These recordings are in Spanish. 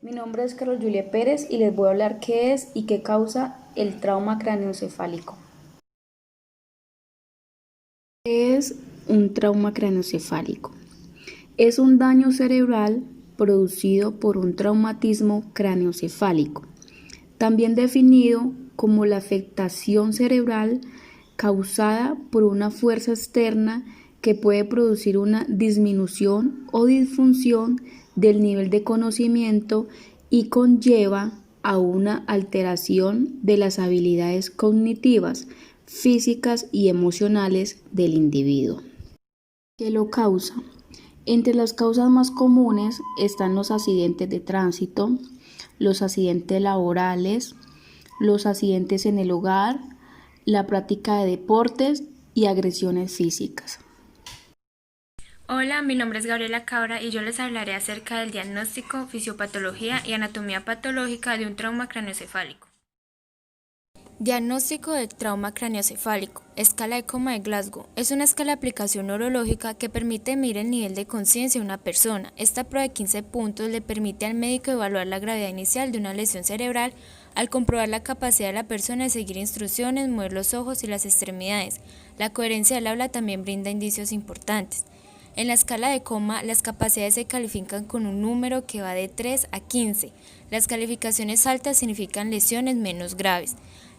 Mi nombre es Carol Julia Pérez y les voy a hablar qué es y qué causa el trauma craneoencefálico. ¿Qué es un trauma craneoencefálico? Es un daño cerebral producido por un traumatismo craneoencefálico, también definido como la afectación cerebral causada por una fuerza externa que puede producir una disminución o disfunción del nivel de conocimiento y conlleva a una alteración de las habilidades cognitivas, físicas y emocionales del individuo. ¿Qué lo causa? Entre las causas más comunes están los accidentes de tránsito, los accidentes laborales, los accidentes en el hogar, la práctica de deportes y agresiones físicas. Hola, mi nombre es Gabriela Cabra y yo les hablaré acerca del diagnóstico, fisiopatología y anatomía patológica de un trauma craneoencefálico. Diagnóstico del trauma craneoencefálico. Escala de coma de Glasgow. Es una escala de aplicación neurológica que permite medir el nivel de conciencia de una persona. Esta prueba de 15 puntos le permite al médico evaluar la gravedad inicial de una lesión cerebral al comprobar la capacidad de la persona de seguir instrucciones, mover los ojos y las extremidades. La coherencia del habla también brinda indicios importantes. En la escala de coma, las capacidades se califican con un número que va de 3 a 15. Las calificaciones altas significan lesiones menos graves.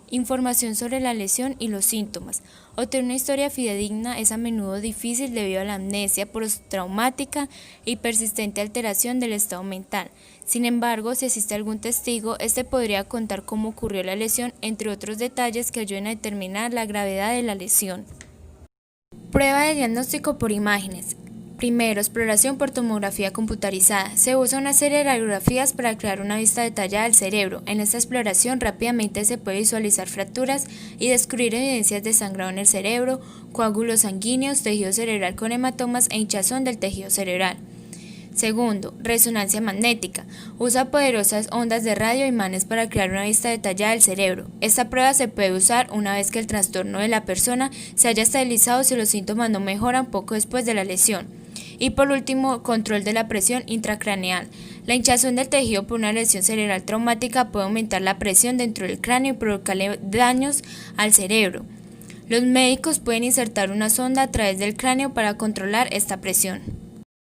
Información sobre la lesión y los síntomas. Obtener una historia fidedigna es a menudo difícil debido a la amnesia postraumática y persistente alteración del estado mental. Sin embargo, si existe algún testigo, este podría contar cómo ocurrió la lesión, entre otros detalles que ayuden a determinar la gravedad de la lesión. Prueba de diagnóstico por imágenes. Primero, exploración por tomografía computarizada. Se usa una serie de radiografías para crear una vista detallada del cerebro. En esta exploración rápidamente se puede visualizar fracturas y descubrir evidencias de sangrado en el cerebro, coágulos sanguíneos, tejido cerebral con hematomas e hinchazón del tejido cerebral. Segundo, resonancia magnética. Usa poderosas ondas de radio imanes para crear una vista detallada del cerebro. Esta prueba se puede usar una vez que el trastorno de la persona se haya estabilizado si los síntomas no mejoran poco después de la lesión. Y por último, control de la presión intracraneal. La hinchazón del tejido por una lesión cerebral traumática puede aumentar la presión dentro del cráneo y provocarle daños al cerebro. Los médicos pueden insertar una sonda a través del cráneo para controlar esta presión.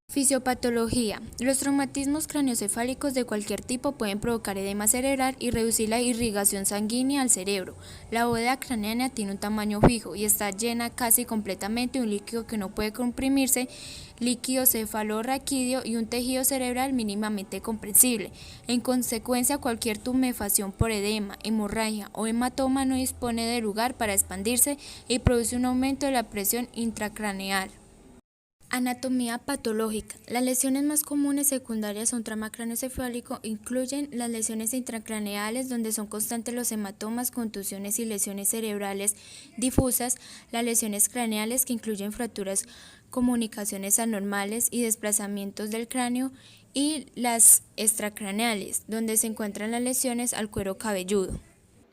Fisiopatología. Los traumatismos craneoencefálicos de cualquier tipo pueden provocar edema cerebral y reducir la irrigación sanguínea al cerebro. La bóveda craneana tiene un tamaño fijo y está llena casi completamente de un líquido que no puede comprimirse, líquido cefalorraquídeo y un tejido cerebral mínimamente comprensible. En consecuencia, cualquier tumefacción por edema, hemorragia o hematoma no dispone de lugar para expandirse y produce un aumento de la presión intracraneal. Anatomía patológica. Las lesiones más comunes secundarias a un trauma craneoencefálico incluyen las lesiones intracraneales, donde son constantes los hematomas, contusiones y lesiones cerebrales difusas, las lesiones craneales, que incluyen fracturas, comunicaciones anormales y desplazamientos del cráneo, y las extracraneales, donde se encuentran las lesiones al cuero cabelludo.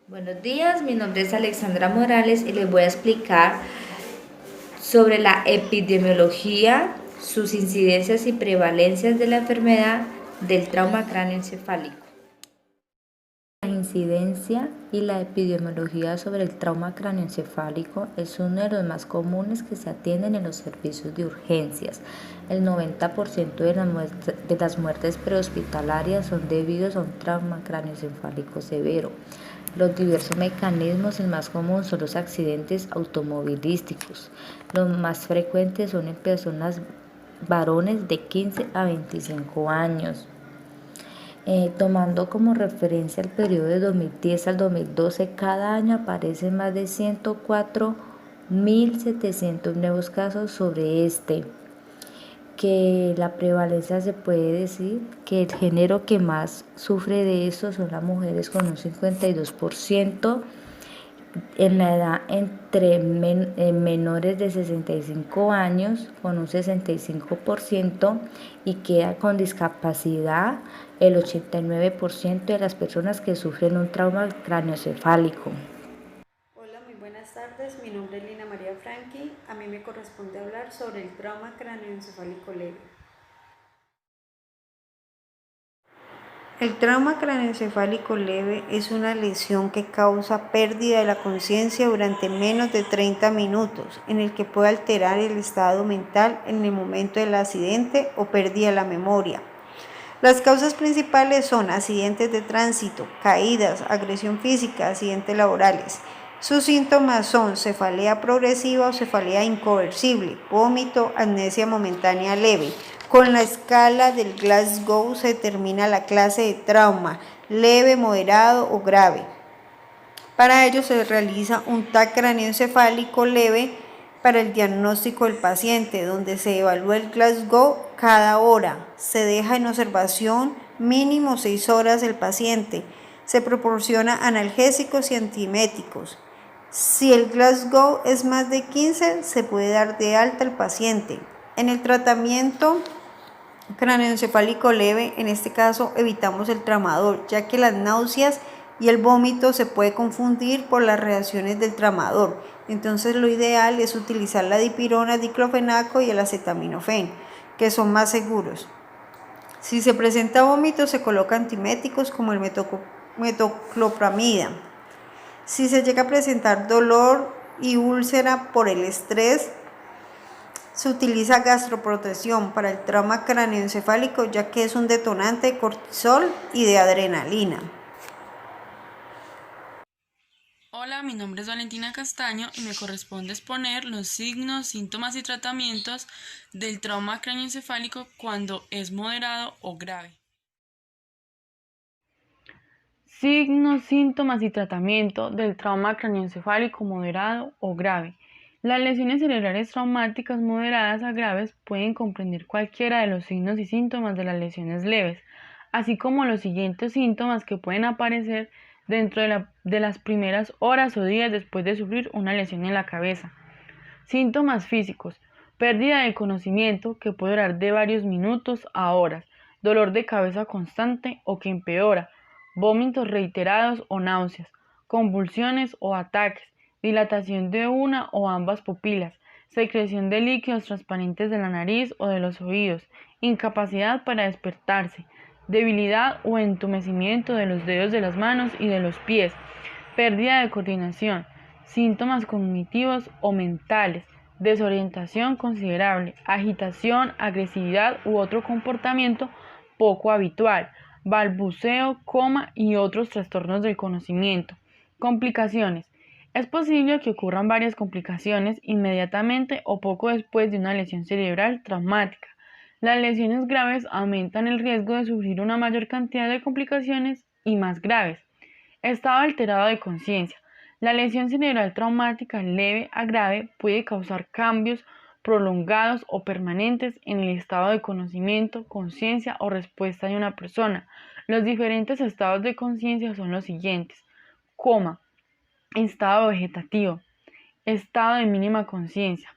Buenos días, mi nombre es Alexandra Morales y les voy a explicar sobre la epidemiología, sus incidencias y prevalencias de la enfermedad del trauma cráneoencefálico. La incidencia y la epidemiología sobre el trauma cráneoencefálico es uno de los más comunes que se atienden en los servicios de urgencias. El 90% de las muertes prehospitalarias son debidos a un trauma cráneoencefálico severo. Los diversos mecanismos, el más común son los accidentes automovilísticos. Los más frecuentes son en personas varones de 15 a 25 años. Tomando como referencia el periodo de 2010 al 2012, cada año aparecen más de 104.700 nuevos casos sobre que la prevalencia se puede decir que el género que más sufre de esto son las mujeres con un 52%, en la edad entre menores de 65 años con un 65% y queda con discapacidad el 89% de las personas que sufren un trauma craneoencefálico. Hola, muy buenas tardes. Mi nombre es Lina María Franqui. A mí me corresponde hablar sobre el trauma craneoencefálico leve. El trauma craneoencefálico leve es una lesión que causa pérdida de la conciencia durante menos de 30 minutos, en el que puede alterar el estado mental en el momento del accidente o pérdida de la memoria. Las causas principales son accidentes de tránsito, caídas, agresión física, accidentes laborales. Sus síntomas son cefalea progresiva o cefalea inconversible, vómito, amnesia momentánea leve. Con la escala del Glasgow se determina la clase de trauma, leve, moderado o grave. Para ello se realiza un TAC craneoencefálico leve para el diagnóstico del paciente, donde se evalúa el Glasgow cada hora. Se deja en observación mínimo 6 horas el paciente. Se proporciona analgésicos y antieméticos. Si el Glasgow es más de 15, se puede dar de alta al paciente. En el tratamiento craneoencefálico leve, en este caso evitamos el tramador, ya que las náuseas y el vómito se puede confundir por las reacciones del tramador. Entonces lo ideal es utilizar la dipirona, diclofenaco y el acetaminofén, que son más seguros. Si se presenta vómito, se coloca antiméticos como el metoclopramida. Si se llega a presentar dolor y úlcera por el estrés, se utiliza gastroprotección para el trauma craneoencefálico, ya que es un detonante de cortisol y de adrenalina. Hola, mi nombre es Valentina Castaño y me corresponde exponer los signos, síntomas y tratamientos del trauma craneoencefálico cuando es moderado o grave. Signos, síntomas y tratamiento del trauma craneoencefálico moderado o grave. Las lesiones cerebrales traumáticas moderadas a graves pueden comprender cualquiera de los signos y síntomas de las lesiones leves, así como los siguientes síntomas que pueden aparecer dentro de las primeras horas o días después de sufrir una lesión en la cabeza. Síntomas físicos: pérdida de conocimiento que puede durar de varios minutos a horas, dolor de cabeza constante o que empeora, vómitos reiterados o náuseas, convulsiones o ataques, dilatación de una o ambas pupilas, secreción de líquidos transparentes de la nariz o de los oídos, incapacidad para despertarse, debilidad o entumecimiento de los dedos de las manos y de los pies, pérdida de coordinación, síntomas cognitivos o mentales, desorientación considerable, agitación, agresividad u otro comportamiento poco habitual, balbuceo, coma y otros trastornos del conocimiento. Complicaciones: es posible que ocurran varias complicaciones inmediatamente o poco después de una lesión cerebral traumática. Las lesiones graves aumentan el riesgo de sufrir una mayor cantidad de complicaciones y más graves. Estado alterado de conciencia. La lesión cerebral traumática leve a grave puede causar cambios prolongados o permanentes en el estado de conocimiento, conciencia o respuesta de una persona. Los diferentes estados de conciencia son los siguientes: coma, estado vegetativo, estado de mínima conciencia.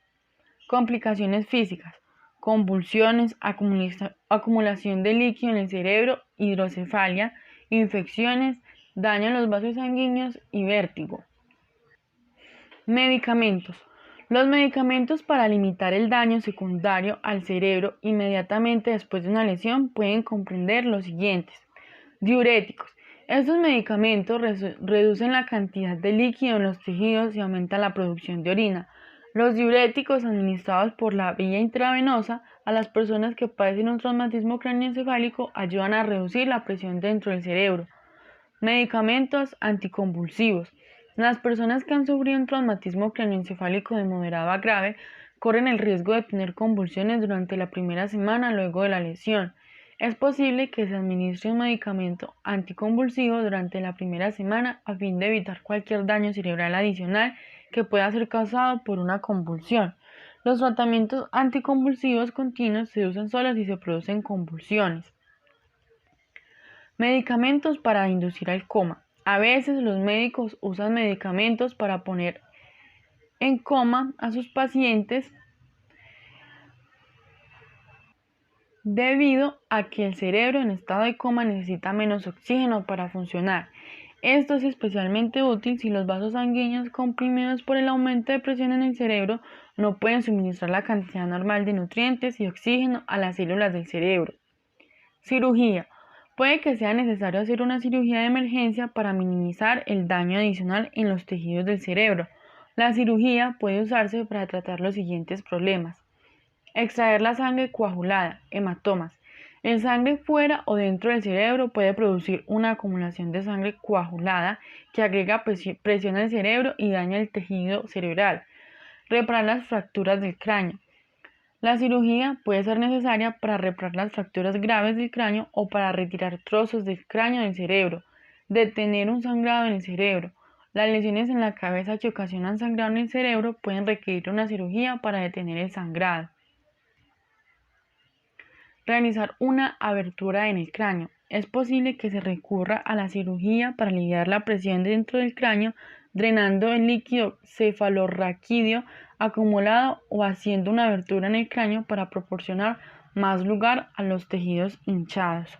Complicaciones físicas: convulsiones, acumulación de líquido en el cerebro, hidrocefalia, infecciones, daño en los vasos sanguíneos y vértigo. Medicamentos. Los medicamentos para limitar el daño secundario al cerebro inmediatamente después de una lesión pueden comprender los siguientes: diuréticos. Estos medicamentos reducen la cantidad de líquido en los tejidos y aumentan la producción de orina. Los diuréticos administrados por la vía intravenosa a las personas que padecen un traumatismo craneoencefálico ayudan a reducir la presión dentro del cerebro. Medicamentos anticonvulsivos. Las personas que han sufrido un traumatismo craneoencefálico de moderado a grave corren el riesgo de tener convulsiones durante la primera semana luego de la lesión. Es posible que se administre un medicamento anticonvulsivo durante la primera semana a fin de evitar cualquier daño cerebral adicional que pueda ser causado por una convulsión. Los tratamientos anticonvulsivos continuos se usan solo si se producen convulsiones. Medicamentos para inducir al coma. A veces los médicos usan medicamentos para poner en coma a sus pacientes debido a que el cerebro en estado de coma necesita menos oxígeno para funcionar. Esto es especialmente útil si los vasos sanguíneos comprimidos por el aumento de presión en el cerebro no pueden suministrar la cantidad normal de nutrientes y oxígeno a las células del cerebro. Cirugía. Puede que sea necesario hacer una cirugía de emergencia para minimizar el daño adicional en los tejidos del cerebro. La cirugía puede usarse para tratar los siguientes problemas: extraer la sangre coagulada, hematomas. El sangre fuera o dentro del cerebro puede producir una acumulación de sangre coagulada que agrega presión al cerebro y daña el tejido cerebral. Reparar las fracturas del cráneo. La cirugía puede ser necesaria para reparar las fracturas graves del cráneo o para retirar trozos del cráneo del cerebro, detener un sangrado en el cerebro. Las lesiones en la cabeza que ocasionan sangrado en el cerebro pueden requerir una cirugía para detener el sangrado. Realizar una abertura en el cráneo. Es posible que se recurra a la cirugía para aliviar la presión dentro del cráneo, drenando el líquido cefalorraquídeo acumulado o haciendo una abertura en el cráneo para proporcionar más lugar a los tejidos hinchados.